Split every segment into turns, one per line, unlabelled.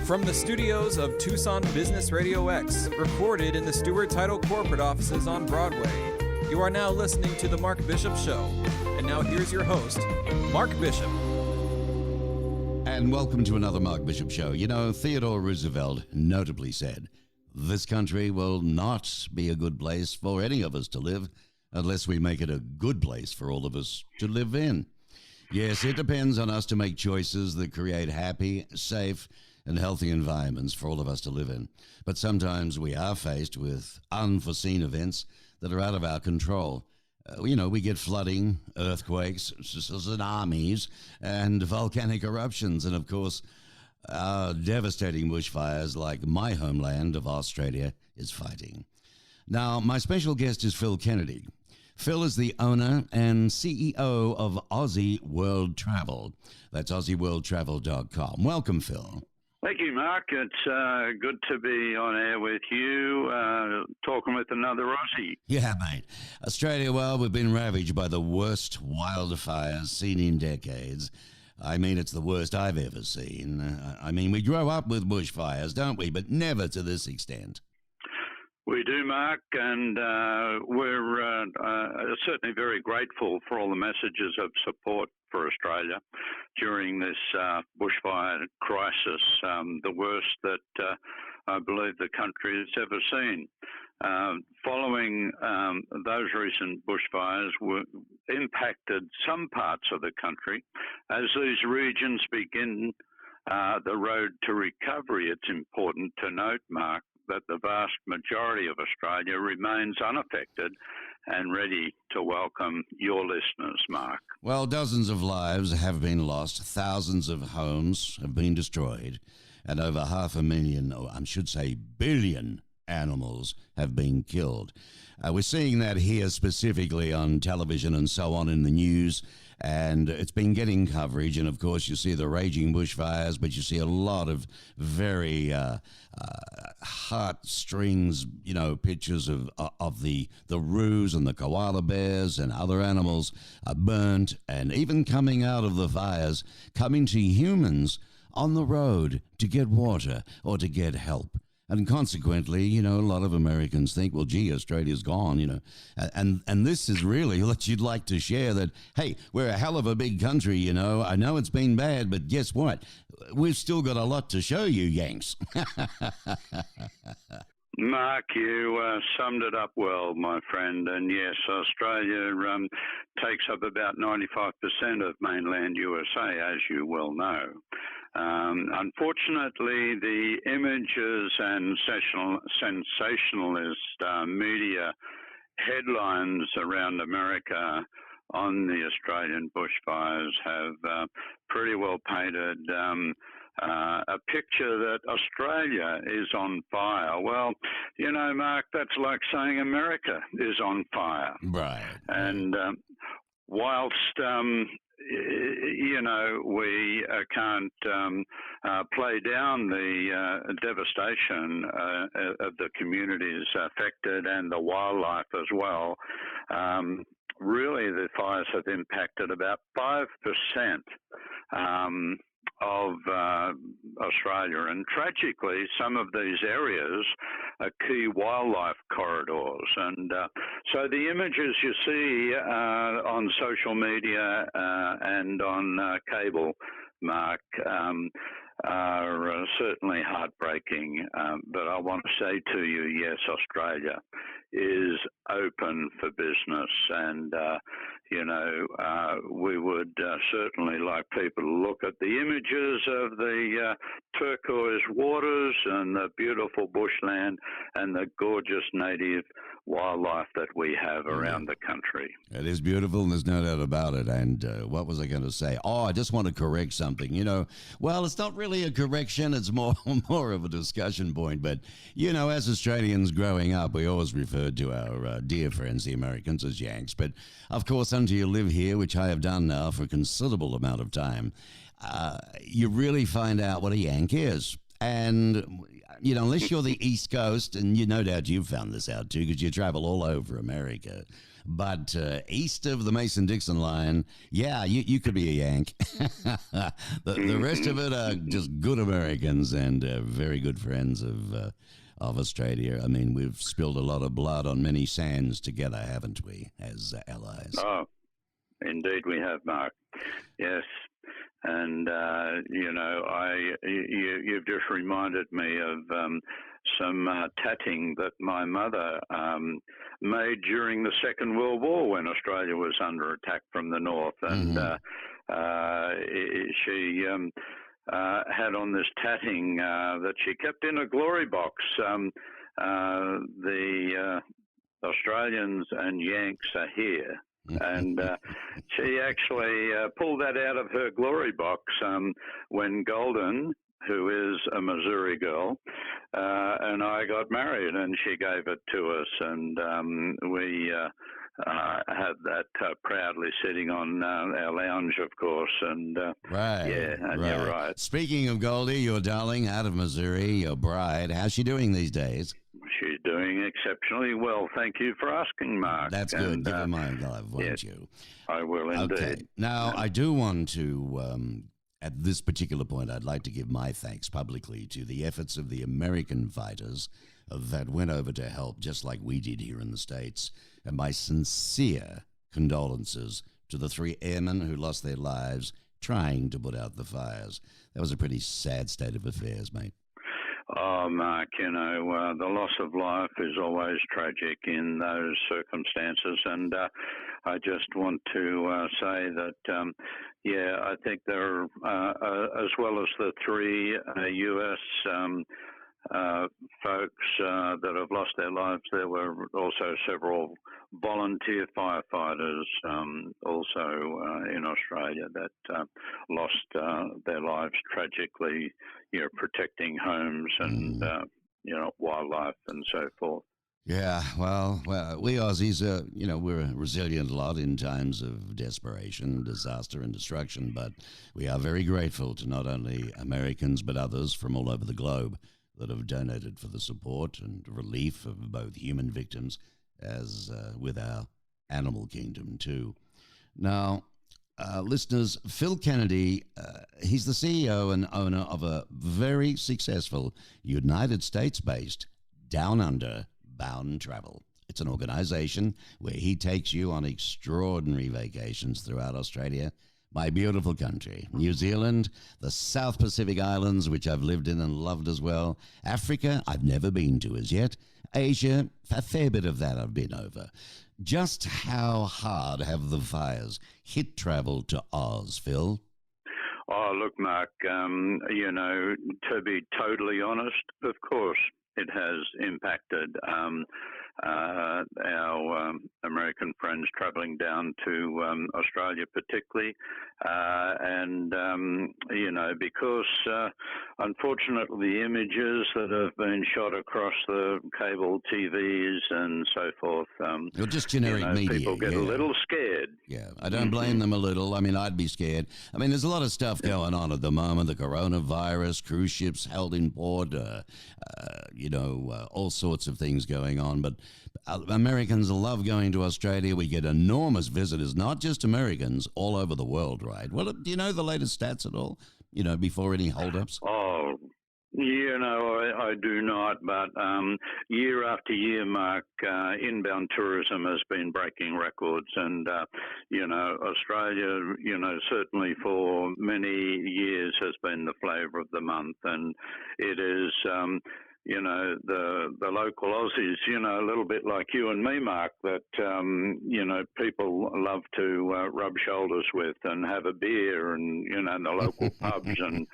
From the studios of Tucson Business RadioX, recorded in the Stewart Title corporate offices on Broadway, you are now listening to The Mark Bishop Show. And now here's your host, Mark Bishop.
And welcome to another Mark Bishop Show. You know, Theodore Roosevelt notably said, "This country will not be a good place for any of us to live unless we make it a good place for all of us to live in." Yes, it depends on us to make choices that create happy, safe, and healthy environments for all of us to live in. But sometimes we are faced with unforeseen events that are out of our control. We get flooding, earthquakes, tsunamis, and volcanic eruptions, and of course, devastating bushfires like my homeland of Australia is fighting. Now, my special guest is Phil Kennedy. Phil is the owner and CEO of Aussie World Travel. That's AussieWorldTravel.com. Welcome, Phil.
Thank you, Mark. It's good to be on air with you, talking with another Aussie.
Yeah, mate. Australia, well, we've been ravaged by the worst wildfires seen in decades. I mean, it's the worst I've ever seen. We grow up with bushfires, don't we? But never to this extent.
We do, Mark, and we're certainly very grateful for all the messages of support for Australia during this bushfire crisis, the worst that I believe the country has ever seen. Following those recent bushfires impacted some parts of the country. As these regions begin the road to recovery, it's important to note, Mark, that the vast majority of Australia remains unaffected and ready to welcome your listeners, Mark.
Well, dozens of lives have been lost, thousands of homes have been destroyed, and over 500,000, or I should say billion, animals have been killed. We're seeing that here specifically on television and so on in the news, and it's been getting coverage. And of course, you see the raging bushfires, but you see a lot of very heartstrings, pictures of the roos and the koala bears and other animals burnt, and even coming out of the fires, coming to humans on the road to get water or to get help. And consequently, a lot of Americans think, well, gee, Australia's gone, And this is really what you'd like to share, that, hey, we're a hell of a big country, I know it's been bad, but guess what? We've still got a lot to show you, Yanks.
Mark, you summed it up well, my friend. And yes, Australia takes up about 95% of mainland USA, as you well know. Unfortunately, the images and sensationalist media headlines around America on the Australian bushfires have pretty well painted a picture that Australia is on fire. Well, Mark, that's like saying America is on fire.
Right.
And whilst we can't play down the devastation of the communities affected and the wildlife as well. Really, the fires have impacted about 5% of Australia. And tragically, some of these areas are key wildlife corridors. And so the images you see on social media and on cable, Mark, are certainly heartbreaking. But I want to say to you, yes, Australia is open for business, and we would certainly like people to look at the images of the turquoise waters and the beautiful bushland and the gorgeous native wildlife that we have around the country.
It is beautiful, and there's no doubt about it. And what was I going to say? Oh, I just want to correct something. Well, it's not really a correction. It's more of a discussion point. But, as Australians growing up, we always referred to our dear friends, the Americans, as Yanks. But, of course, until you live here, which I have done now for a considerable amount of time, you really find out what a Yank is. And unless you're the East Coast, and no doubt you've found this out too, because you travel all over America. But east of the Mason-Dixon line, yeah, you could be a Yank. The rest of it are just good Americans and very good friends of Australia. I mean, we've spilled a lot of blood on many sands together, haven't we, as allies?
Oh, indeed we have, Mark. Yes. And, you've just reminded me of some tatting that my mother made during the Second World War when Australia was under attack from the north. And she had on this tatting that she kept in a glory box. The Australians and Yanks are here. And she actually pulled that out of her glory box when Golden, who is a Missouri girl, and I got married, and she gave it to us, and we had that proudly sitting on our lounge, of course, and
right,
yeah, and
right.
you're right.
Speaking of Goldie, your darling out of Missouri, your bride, how's she doing these days?
She's doing exceptionally well. Thank you for asking, Mark.
That's good.
And,
Give her my love, won't you?
I will indeed.
Okay. Now, I do want to, at this particular point, I'd like to give my thanks publicly to the efforts of the American fighters that went over to help, just like we did here in the States. And my sincere condolences to the 3 airmen who lost their lives trying to put out the fires. That was a pretty sad state of affairs, mate.
Oh, Mark, the loss of life is always tragic in those circumstances. And I just want to say that, I think there are, as well as the 3 U.S. Folks that have lost their lives, there were also several volunteer firefighters also in Australia that lost their lives tragically, protecting homes and, wildlife and so forth.
Yeah, well, we Aussies, we're a resilient lot in times of desperation, disaster, and destruction, but we are very grateful to not only Americans but others from all over the globe that have donated for the support and relief of both human victims as with our animal kingdom too. Now, listeners, Phil Kennedy, he's the CEO and owner of a very successful United States-based Down Under Bound Travel. It's an organization where he takes you on extraordinary vacations throughout Australia, my beautiful country, New Zealand, the South Pacific Islands, which I've lived in and loved as well, Africa, I've never been to as yet, Asia, a fair bit of that I've been over. Just how hard have the fires hit travel to Oz, Phil?
Oh, look, Mark, to be totally honest, of course, it has impacted our American friends travelling down to Australia particularly. Because unfortunately the images that have been shot across the cable TVs and so forth,
well, just generic media.
People get a little scared.
Yeah, I don't blame them a little. I mean, I'd be scared. I mean, there's a lot of stuff going on at the moment. The coronavirus, cruise ships held in port, all sorts of things going on. But Americans love going to Australia. We get enormous visitors, not just Americans, all over the world, right? Well, do you know the latest stats at all, before any holdups?
Oh, I do not, but year after year, Mark, inbound tourism has been breaking records. And, Australia, certainly for many years has been the flavour of the month. And it is... the local Aussies, a little bit like you and me, Mark, that, people love to rub shoulders with and have a beer and, in the local pubs and,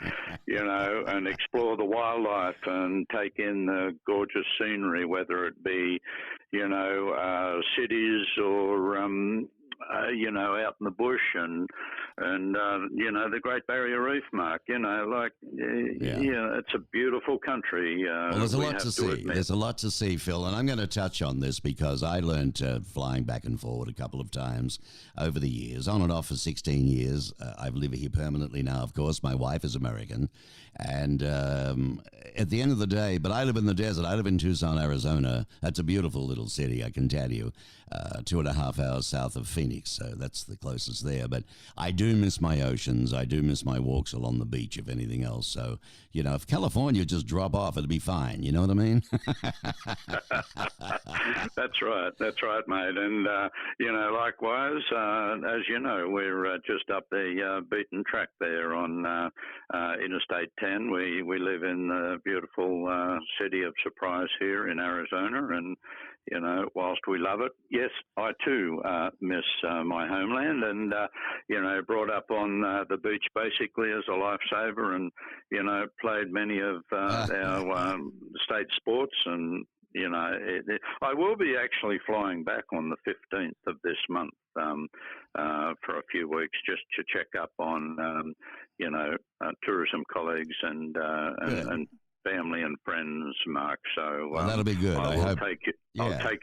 and explore the wildlife and take in the gorgeous scenery, whether it be, cities or, out in the bush and the Great Barrier Reef, Mark. It's a beautiful country.
Well, there's a lot to see. There's a lot to see, Phil, and I'm going to touch on this because I learned flying back and forward a couple of times over the years, on and off for 16 years. I've lived here permanently now, of course. My wife is American, and at the end of the day, but I live in the desert. I live in Tucson, Arizona. That's a beautiful little city, I can tell you. 2.5 hours south of Phoenix, so that's the closest there. But I do miss my oceans. I do miss my walks along the beach, if anything else. So, if California just drop off, it'll be fine. You know what I mean?
That's right, mate. And, likewise, as you know, we're just up the beaten track there on Interstate 10. We live in the beautiful city of Surprise here in Arizona, and whilst we love it, yes, I too miss my homeland, and brought up on the beach basically as a lifesaver, and played many of our state sports, and I will be actually flying back on the 15th of this month for a few weeks just to check up on tourism colleagues and family and friends, Mark. So
that'll be good.
I'll take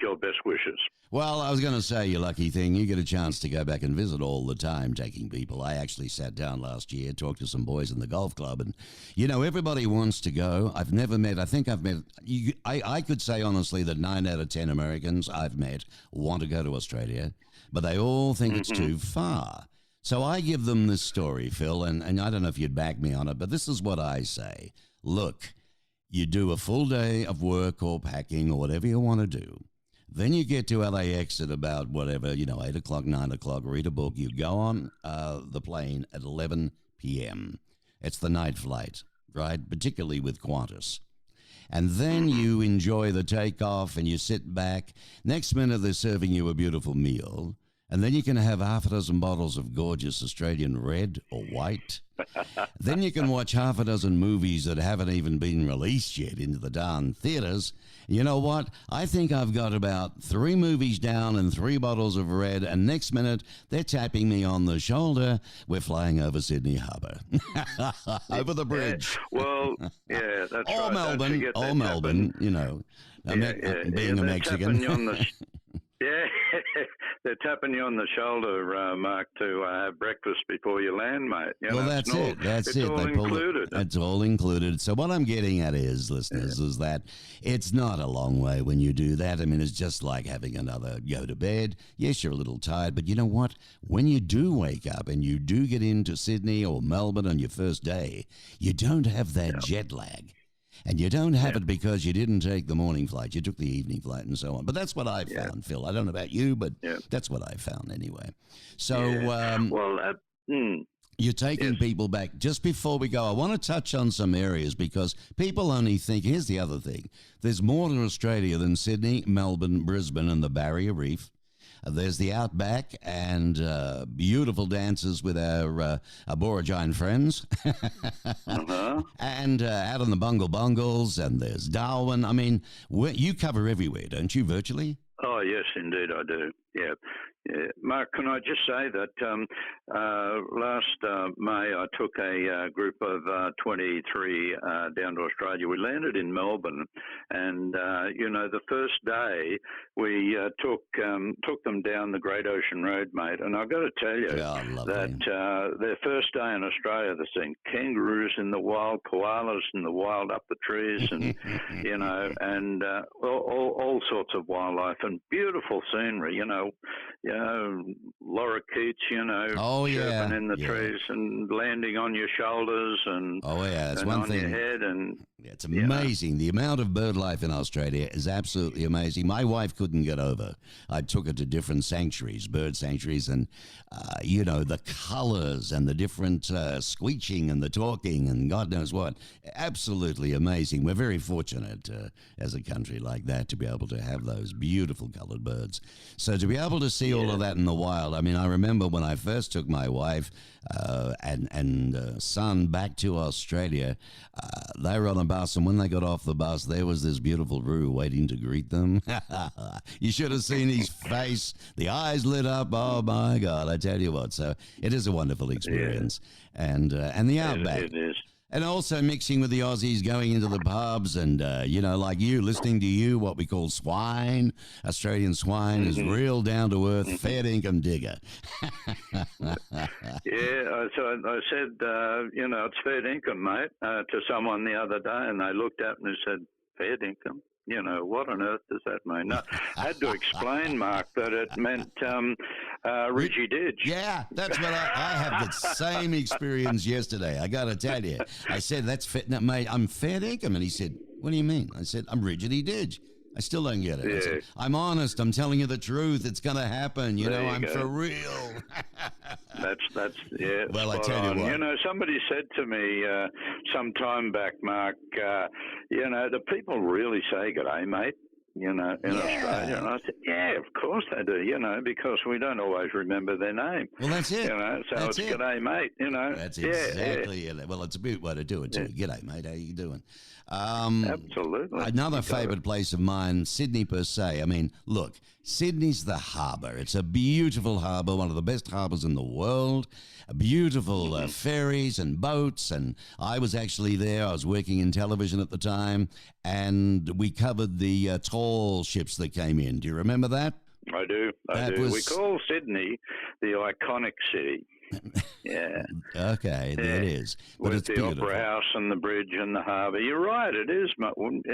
your best wishes.
Well, I was going to say, you lucky thing, you get a chance to go back and visit all the time, taking people. I actually sat down last year, talked to some boys in the golf club, and, everybody wants to go. I could say honestly that 9 out of 10 Americans I've met want to go to Australia, but they all think it's too far. So I give them this story, Phil, and I don't know if you'd back me on it, but this is what I say. Look, you do a full day of work or packing or whatever you want to do. Then you get to LAX at about 8 o'clock, 9 o'clock, read a book. You go on the plane at 11 p.m. It's the night flight, right? Particularly with Qantas. And then you enjoy the takeoff and you sit back. Next minute, they're serving you a beautiful meal. And then you can have half a dozen bottles of gorgeous Australian red or white. Then you can watch half a dozen movies that haven't even been released yet into the darn theaters. You know what? I think I've got about 3 movies down and 3 bottles of red, and next minute they're tapping me on the shoulder. We're flying over Sydney Harbour. Over the bridge.
Yeah. Well, yeah, that's right.
Or Melbourne, being a Mexican.
Yeah, they're tapping you on the shoulder, Mark, to have breakfast before you land, mate.
That's it. It's all included. It's all included. So what I'm getting at is, listeners, is that it's not a long way when you do that. I mean, it's just like having another go to bed. Yes, you're a little tired, but you know what? When you do wake up and you do get into Sydney or Melbourne on your first day, you don't have that jet lag. And you don't have it because you didn't take the morning flight. You took the evening flight and so on. But that's what I found, Phil. I don't know about you, but that's what I found anyway. So you're taking people back. Just before we go, I want to touch on some areas because people only think, here's the other thing. There's more to Australia than Sydney, Melbourne, Brisbane, and the Barrier Reef. There's the Outback and beautiful dances with our Aborigine friends. And out on the Bungles, and there's Darwin. I mean, you cover everywhere, don't you, virtually?
Oh, yes, indeed I do. Yeah. Mark, can I just say that last May I took a group of 23 down to Australia. We landed in Melbourne, and the first day we took them down the Great Ocean Road, mate. And I've got to tell you that their first day in Australia, they're seeing kangaroos in the wild, koalas in the wild up the trees, and and all sorts of wildlife and beautiful scenery. Lorikeets, chirping in the trees and landing on your shoulders and
that's
and
one
on
thing.
Your head, and
it's amazing. The amount of bird life in Australia is absolutely amazing. My wife couldn't get over. I took her to different sanctuaries, bird sanctuaries, and the colors and the different squeaking and the talking and God knows what. Absolutely amazing. We're very fortunate as a country like that to be able to have those beautiful colored birds. So to be able to see all of that in the wild, I mean, I remember when I first took my wife and son back to Australia, they were on a bus, and when they got off the bus, there was this beautiful Roo waiting to greet them. You should have seen his face. The eyes lit up. Oh, my God, I tell you what. So it is a wonderful experience. Yeah. And the outback.
It is.
And also mixing with the Aussies, going into the pubs and, like you, listening to you, what we call swine. Australian swine is real down-to-earth, fair income digger.
Yeah, so I said, it's fair income, mate, to someone the other day, and they looked at me and said, fair income? What on earth does that mean? No, I had to explain, Mark, that it meant Richie Didge.
Yeah, that's what I had the same experience yesterday. I got to tell you. I said, that's fit, no, mate, I'm fair income. And he said, what do you mean? I said, I'm Richie Didge. I still don't get it.
Yeah.
I said, I'm honest. I'm telling you the truth. It's going to happen. I'm for real.
That's yeah.
Well, I tell you what.
Somebody said to me some time back, Mark, do people really say g'day, mate? In Australia. And I said, yeah, of course they do, because we don't always remember their name.
Well, that's it.
It's g'day, mate,
That's exactly it. Well, it's a good way to do it, too. Yeah. G'day, mate. How you doing?
Absolutely.
Another favourite place of mine, Sydney per se. I mean, look, Sydney's the harbour. It's a beautiful harbour, one of the best harbours in the world. Beautiful ferries and boats, and I was actually there. I was working in television at the time, and we covered the tall ships that came in. Do you remember that?
I do. We call Sydney the iconic city. Yeah.
Okay, there it is. But
with
it's
the
beautiful.
Opera House and the bridge and the harbour. You're right. It is the most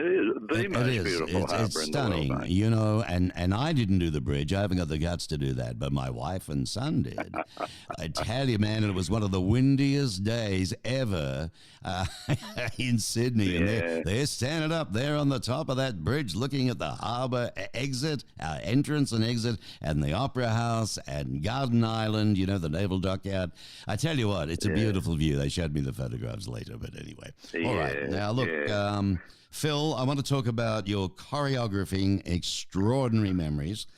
beautiful harbour
it's
in
stunning,
the world, mate.
and I didn't do the bridge. I haven't got the guts to do that, but my wife and son did. I tell you, man, it was one of the windiest days ever in Sydney.
Yeah.
And they're standing up there on the top of that bridge looking at the harbour exit, entrance and exit, and the Opera House and Garden Island, the Naval Dockyard. I tell you what, it's a beautiful view. They showed me the photographs later, but anyway. All right. Now, look, Phil, I want to talk about your choreographing extraordinary memories.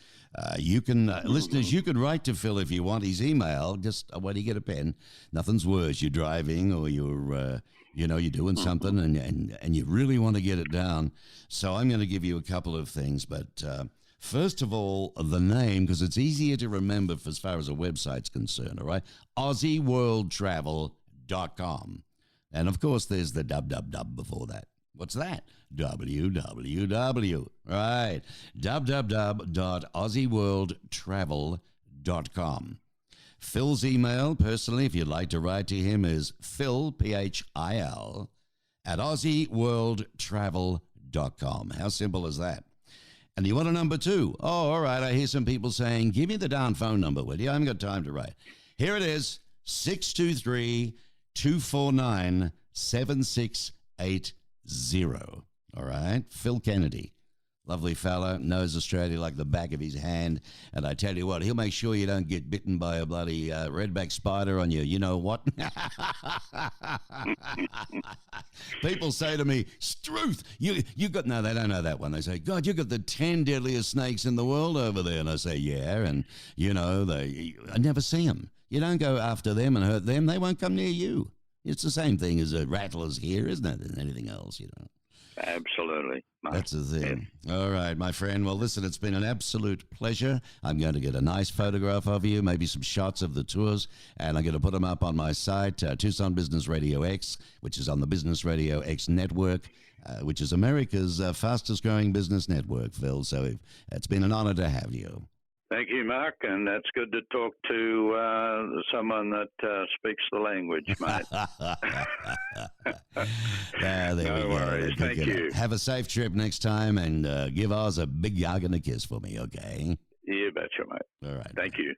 You can, listeners, you can write to Phil if you want his email. Just when you get a pen, nothing's worse. You're driving or you're doing something and you really want to get it down. So I'm going to give you a couple of things, but first of all, the name, because it's easier to remember as far as a website's concerned, all right? AussieWorldTravel.com. And, of course, there's the www before that. What's that? www. Right. www.AussieWorldTravel.com. Phil's email, personally, if you'd like to write to him, is Phil, Phil, at AussieWorldTravel.com. How simple is that? And you want a number too? Oh, all right. I hear some people saying, give me the darn phone number, will you? I haven't got time to write. Here it is, 623-249-7680. All right? Phil Kennedy. Lovely fella, knows Australia like the back of his hand. And I tell you what, he'll make sure you don't get bitten by a bloody redback spider on you know what. People say to me, Struth, you got, no, they don't know that one. They say, God, you got the 10 deadliest snakes in the world over there. And I say, yeah. And, I never see them. You don't go after them and hurt them. They won't come near you. It's the same thing as rattlers here, isn't it? Than anything else,
Absolutely.
That's the thing. Yeah. All right, my friend. Well, listen, it's been an absolute pleasure. I'm going to get a nice photograph of you, maybe some shots of the tours, and I'm going to put them up on my site, Tucson Business Radio X, which is on the Business Radio X network, which is America's fastest growing business network, Phil. So it's been an honor to have you.
Thank you, Mark, and that's good to talk to someone that speaks the language, mate.
There we go.
Worries. Thank you.
Have a safe trip next time, and give Oz a big hug and a kiss for me, okay?
You betcha, mate.
All right.
Thank you.